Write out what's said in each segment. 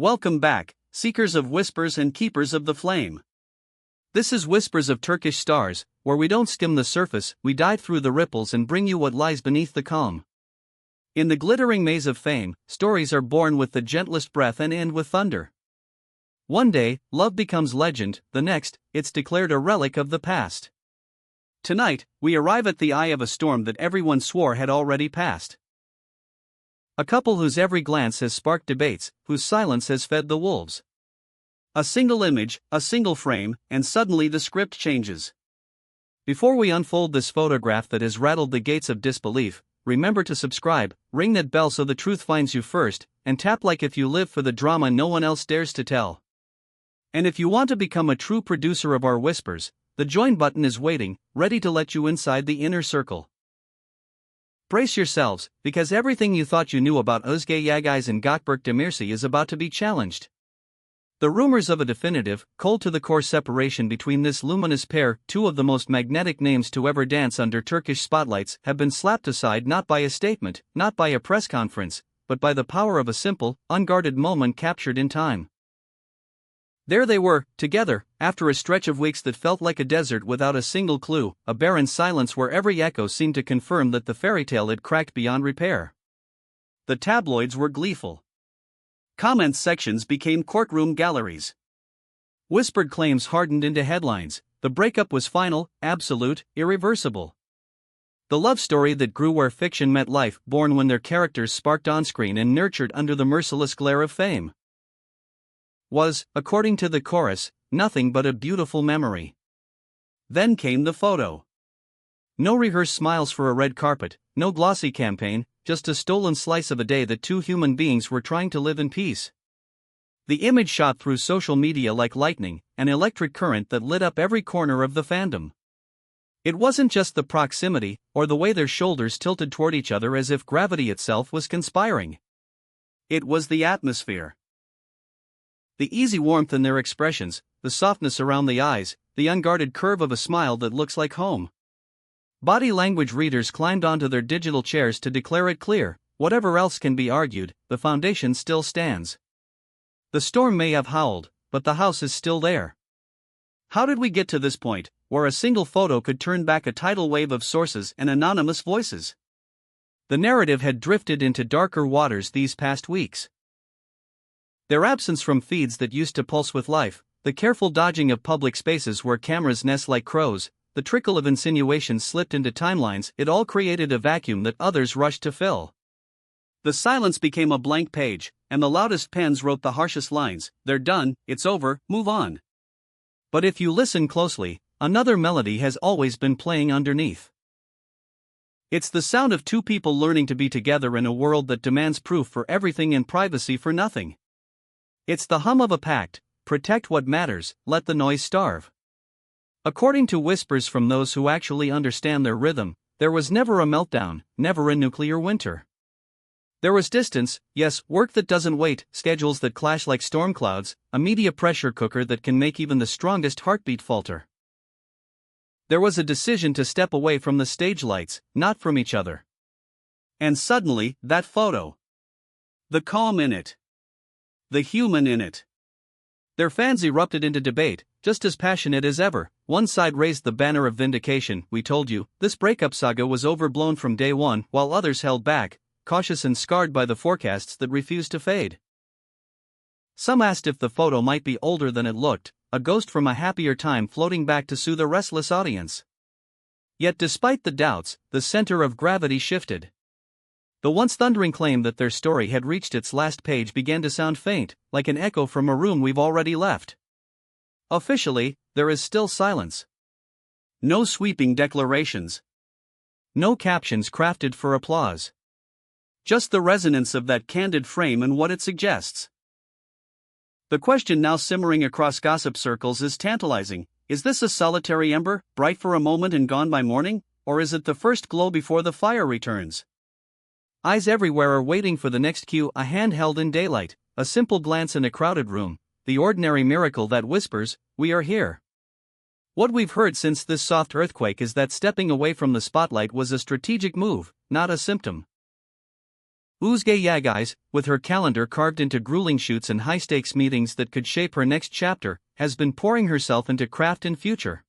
Welcome back, seekers of whispers and keepers of the flame. This is Whispers of Turkish Stars, where we don't skim the surface, we dive through the ripples and bring you what lies beneath the calm. In the glittering maze of fame, stories are born with the gentlest breath and end with thunder. One day, love becomes legend, the next, it's declared a relic of the past. Tonight, we arrive at the eye of a storm that everyone swore had already passed. A couple whose every glance has sparked debates, whose silence has fed the wolves. A single image, a single frame, and suddenly the script changes. Before we unfold this photograph that has rattled the gates of disbelief, remember to subscribe, ring that bell so the truth finds you first, and tap like if you live for the drama no one else dares to tell. And if you want to become a true producer of our whispers, the join button is waiting, ready to let you inside the inner circle. Brace yourselves, because everything you thought you knew about Özge Yagay and Gökberk Demirci is about to be challenged. The rumors of a definitive, cold-to-the-core separation between this luminous pair, two of the most magnetic names to ever dance under Turkish spotlights, have been slapped aside not by a statement, not by a press conference, but by the power of a simple, unguarded moment captured in time. There they were, together, after a stretch of weeks that felt like a desert without a single clue, a barren silence where every echo seemed to confirm that the fairy tale had cracked beyond repair. The tabloids were gleeful. Comment sections became courtroom galleries. Whispered claims hardened into headlines. The breakup was final, absolute, irreversible. The love story that grew where fiction met life, born when their characters sparked on-screen and nurtured under the merciless glare of fame, was, according to the chorus, nothing but a beautiful memory. Then came the photo. No rehearsed smiles for a red carpet, no glossy campaign, just a stolen slice of a day that two human beings were trying to live in peace. The image shot through social media like lightning, an electric current that lit up every corner of the fandom. It wasn't just the proximity, or the way their shoulders tilted toward each other as if gravity itself was conspiring. It was the atmosphere. The easy warmth in their expressions, the softness around the eyes, the unguarded curve of a smile that looks like home. Body language readers climbed onto their digital chairs to declare it clear: whatever else can be argued, the foundation still stands. The storm may have howled, but the house is still there. How did we get to this point, where a single photo could turn back a tidal wave of sources and anonymous voices? The narrative had drifted into darker waters these past weeks. Their absence from feeds that used to pulse with life, the careful dodging of public spaces where cameras nest like crows, the trickle of insinuations slipped into timelines, it all created a vacuum that others rushed to fill. The silence became a blank page, and the loudest pens wrote the harshest lines: "They're done, it's over, move on." But if you listen closely, another melody has always been playing underneath. It's the sound of two people learning to be together in a world that demands proof for everything and privacy for nothing. It's the hum of a pact: protect what matters, let the noise starve. According to whispers from those who actually understand their rhythm, there was never a meltdown, never a nuclear winter. There was distance, yes, work that doesn't wait, schedules that clash like storm clouds, a media pressure cooker that can make even the strongest heartbeat falter. There was a decision to step away from the stage lights, not from each other. And suddenly, that photo. The calm in it. The human in it. Their fans erupted into debate, just as passionate as ever. One side raised the banner of vindication: "We told you, this breakup saga was overblown from day one," while others held back, cautious and scarred by the forecasts that refused to fade. Some asked if the photo might be older than it looked, a ghost from a happier time floating back to soothe a restless audience. Yet despite the doubts, the center of gravity shifted. The once thundering claim that their story had reached its last page began to sound faint, like an echo from a room we've already left. Officially, there is still silence. No sweeping declarations. No captions crafted for applause. Just the resonance of that candid frame and what it suggests. The question now simmering across gossip circles is tantalizing: is this a solitary ember, bright for a moment and gone by morning, or is it the first glow before the fire returns? Eyes everywhere are waiting for the next cue: a hand held in daylight, a simple glance in a crowded room, the ordinary miracle that whispers, "We are here." What we've heard since this soft earthquake is that stepping away from the spotlight was a strategic move, not a symptom. Uzge Yagais, with her calendar carved into grueling shoots and high-stakes meetings that could shape her next chapter, has been pouring herself into craft and future.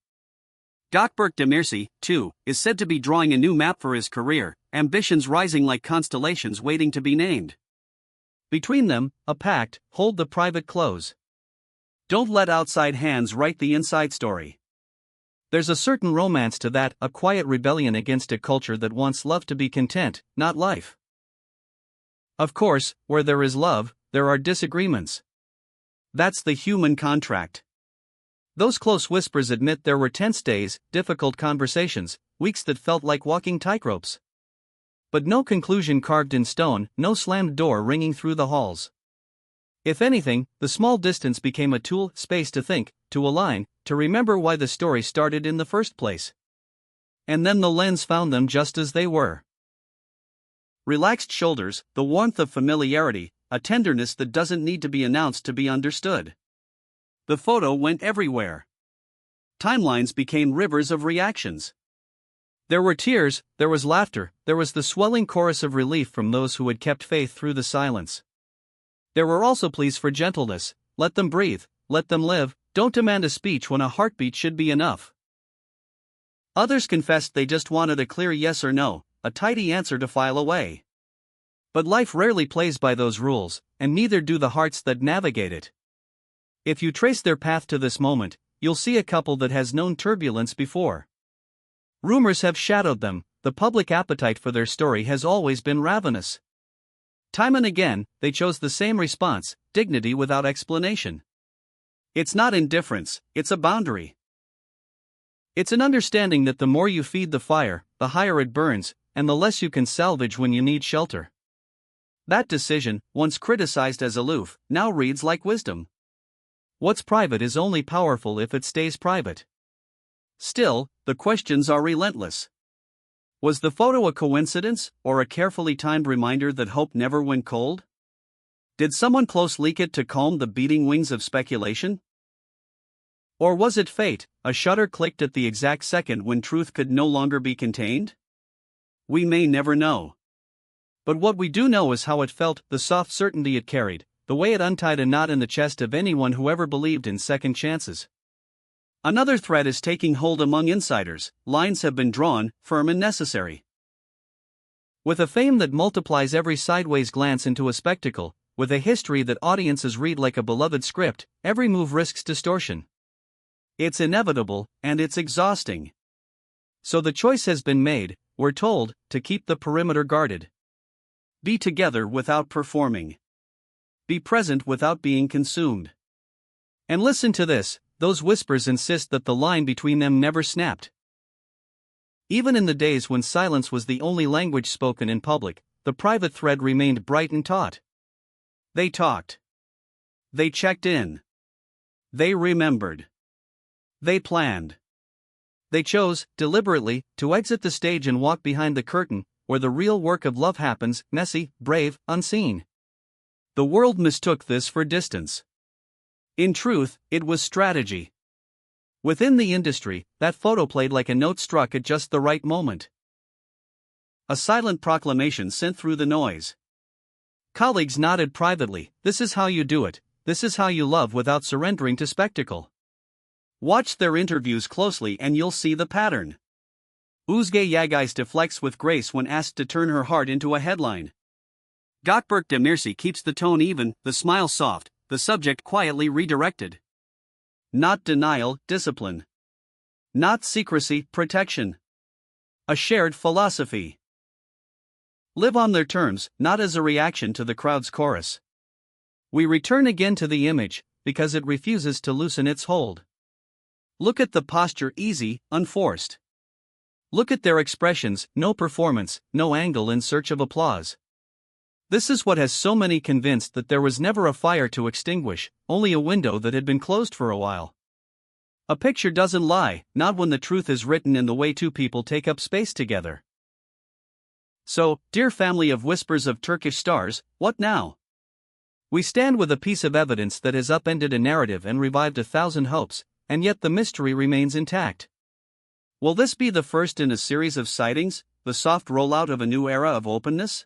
Gökberk Demirci, too, is said to be drawing a new map for his career, ambitions rising like constellations waiting to be named. Between them, a pact: hold the private close. Don't let outside hands write the inside story. There's a certain romance to that, a quiet rebellion against a culture that wants love to be content, not life. Of course, where there is love, there are disagreements. That's the human contract. Those close whispers admit there were tense days, difficult conversations, weeks that felt like walking tightropes. But no conclusion carved in stone, no slammed door ringing through the halls. If anything, the small distance became a tool, space to think, to align, to remember why the story started in the first place. And then the lens found them just as they were. Relaxed shoulders, the warmth of familiarity, a tenderness that doesn't need to be announced to be understood. The photo went everywhere. Timelines became rivers of reactions. There were tears, there was laughter, there was the swelling chorus of relief from those who had kept faith through the silence. There were also pleas for gentleness: let them breathe, let them live, don't demand a speech when a heartbeat should be enough. Others confessed they just wanted a clear yes or no, a tidy answer to file away. But life rarely plays by those rules, and neither do the hearts that navigate it. If you trace their path to this moment, you'll see a couple that has known turbulence before. Rumors have shadowed them, the public appetite for their story has always been ravenous. Time and again, they chose the same response: dignity without explanation. It's not indifference, it's a boundary. It's an understanding that the more you feed the fire, the higher it burns, and the less you can salvage when you need shelter. That decision, once criticized as aloof, now reads like wisdom. What's private is only powerful if it stays private. Still, the questions are relentless. Was the photo a coincidence, or a carefully timed reminder that hope never went cold? Did someone close leak it to calm the beating wings of speculation? Or was it fate, a shutter clicked at the exact second when truth could no longer be contained? We may never know. But what we do know is how it felt, the soft certainty it carried, the way it untied a knot in the chest of anyone who ever believed in second chances. Another thread is taking hold among insiders: lines have been drawn, firm and necessary. With a fame that multiplies every sideways glance into a spectacle, with a history that audiences read like a beloved script, every move risks distortion. It's inevitable, and it's exhausting. So the choice has been made, we're told, to keep the perimeter guarded. Be together without performing. Be present without being consumed. And listen to this: those whispers insist that the line between them never snapped. Even in the days when silence was the only language spoken in public, the private thread remained bright and taut. They talked. They checked in. They remembered. They planned. They chose, deliberately, to exit the stage and walk behind the curtain, where the real work of love happens, messy, brave, unseen. The world mistook this for distance. In truth, it was strategy. Within the industry, that photo played like a note struck at just the right moment. A silent proclamation sent through the noise. Colleagues nodded privately: this is how you do it, this is how you love without surrendering to spectacle. Watch their interviews closely and you'll see the pattern. Uzge Yagais deflects with grace when asked to turn her heart into a headline. Gökberk Demirci keeps the tone even, the smile soft, the subject quietly redirected. Not denial, discipline. Not secrecy, protection. A shared philosophy. Live on their terms, not as a reaction to the crowd's chorus. We return again to the image, because it refuses to loosen its hold. Look at the posture: easy, unforced. Look at their expressions: no performance, no angle in search of applause. This is what has so many convinced that there was never a fire to extinguish, only a window that had been closed for a while. A picture doesn't lie, not when the truth is written in the way two people take up space together. So, dear family of Whispers of Turkish Stars, what now? We stand with a piece of evidence that has upended a narrative and revived 1,000 hopes, and yet the mystery remains intact. Will this be the first in a series of sightings, the soft rollout of a new era of openness?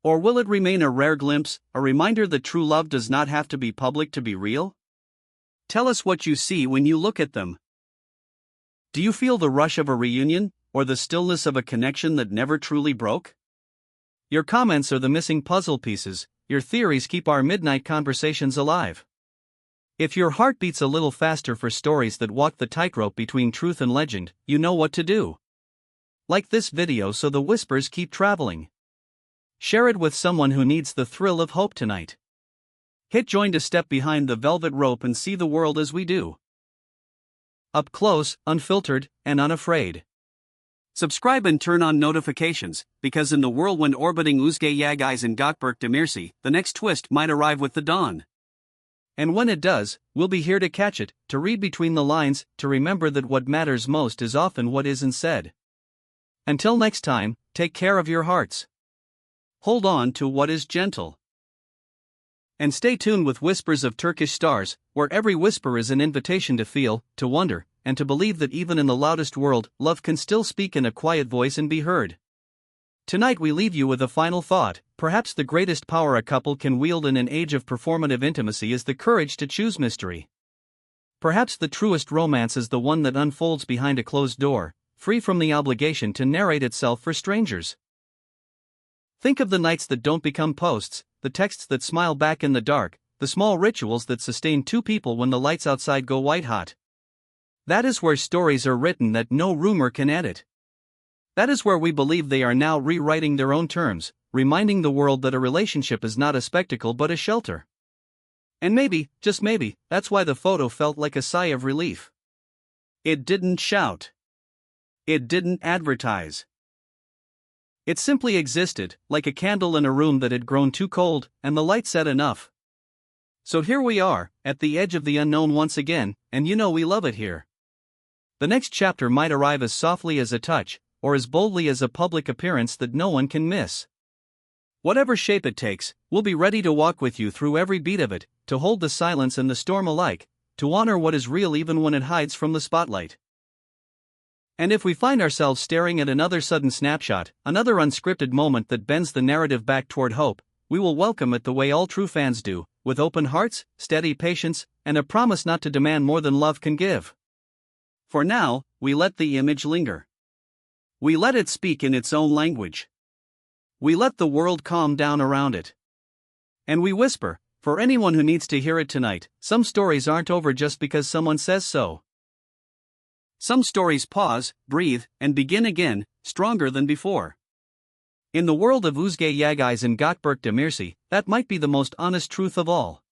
Or will it remain a rare glimpse, a reminder that true love does not have to be public to be real? Tell us what you see when you look at them. Do you feel the rush of a reunion, or the stillness of a connection that never truly broke? Your comments are the missing puzzle pieces, your theories keep our midnight conversations alive. If your heart beats a little faster for stories that walk the tightrope between truth and legend, you know what to do. Like this video so the whispers keep traveling. Share it with someone who needs the thrill of hope tonight. Hit join to step behind the velvet rope and see the world as we do. Up close, unfiltered, and unafraid. Subscribe and turn on notifications, because in the whirlwind orbiting Uzgay and Gökberk Demirci, the next twist might arrive with the dawn. And when it does, we'll be here to catch it, to read between the lines, to remember that what matters most is often what isn't said. Until next time, take care of your hearts. Hold on to what is gentle. And stay tuned with Whispers of Turkish Stars, where every whisper is an invitation to feel, to wonder, and to believe that even in the loudest world, love can still speak in a quiet voice and be heard. Tonight we leave you with a final thought: perhaps the greatest power a couple can wield in an age of performative intimacy is the courage to choose mystery. Perhaps the truest romance is the one that unfolds behind a closed door, free from the obligation to narrate itself for strangers. Think of the nights that don't become posts, the texts that smile back in the dark, the small rituals that sustain two people when the lights outside go white hot. That is where stories are written that no rumor can edit. That is where we believe they are now rewriting their own terms, reminding the world that a relationship is not a spectacle but a shelter. And maybe, just maybe, that's why the photo felt like a sigh of relief. It didn't shout. It didn't advertise. It simply existed, like a candle in a room that had grown too cold, and the light said enough. So here we are, at the edge of the unknown once again, and you know we love it here. The next chapter might arrive as softly as a touch, or as boldly as a public appearance that no one can miss. Whatever shape it takes, we'll be ready to walk with you through every beat of it, to hold the silence and the storm alike, to honor what is real even when it hides from the spotlight. And if we find ourselves staring at another sudden snapshot, another unscripted moment that bends the narrative back toward hope, we will welcome it the way all true fans do, with open hearts, steady patience, and a promise not to demand more than love can give. For now, we let the image linger. We let it speak in its own language. We let the world calm down around it. And we whisper, for anyone who needs to hear it tonight, some stories aren't over just because someone says so. Some stories pause, breathe, and begin again, stronger than before. In the world of Uzgay and Gökberk Demirci, that might be the most honest truth of all.